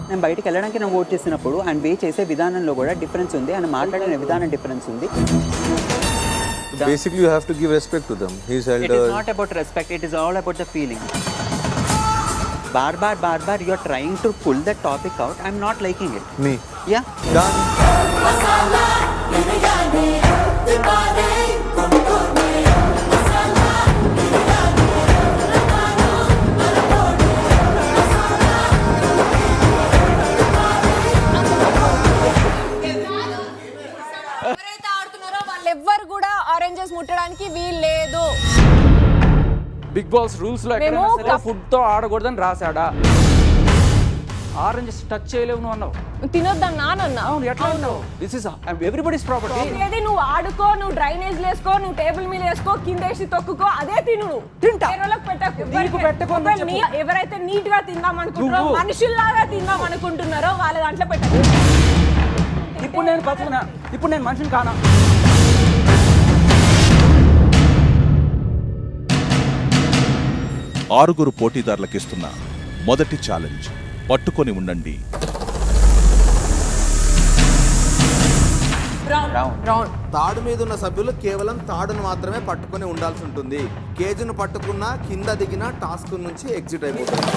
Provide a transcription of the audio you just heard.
నేను బయటికి వెళ్ళడానికి నేను ఓట్ చేసినప్పుడు అండ్ వే చేసే విధానంలో కూడా డిఫరెన్స్ ఉంది అండ్ మాట్లాడిన విధానం డిఫరెన్స్ ఉంది. Basically, you have to give respect to them. He's elder. It is not about respect. It is all about the feeling. Bar, you are trying to pull that topic out. I'm not liking it. Me. Yeah. Done. ఎవరైతే ఆడుతున్నారో వాళ్ళెవ్వరు కూడా oranges ముట్టడానికి వీలు లేదు. Big boss rules లో food తో ఆడకూడదని రాశాడా? Oranges touch చేయలేవు నువ్వు అన్నావు. తినొద్దని నానన్నా. అవును, ఎట్లా అన్నావు? This is everybody's property. ఏది నువ్వు ఆడుకో, నువ్వు డ్రైనేజ్ వేసుకో, నువ్వు టేబుల్ మీద వేసుకో, కింద వేసి తొక్కుకో, అదే తిను. తింటా. ఎవరైతే నీట్ గా తిందాం అనుకుంటున్నారో, మనుషుల్లాగా తిందాం అనుకుంటున్నారో వాళ్ళ దాంట్లో పెట్టకు. ఇప్పుడు నేను బతుకునా? ఇప్పుడు నేను మనిషిని కానా? ఆరుగురు పోటీదారులకిస్తున్న మొదటి ఛాలెంజ్ పట్టుకొని ఉండండి. తాడు మీద ఉన్న సభ్యులు కేవలం తాడును మాత్రమే పట్టుకొని ఉండాల్సి ఉంటుంది. కేజీను పట్టుకున్నా కింద దిగిన టాస్క్ నుంచి ఎగ్జిట్ అయిపోతుంది.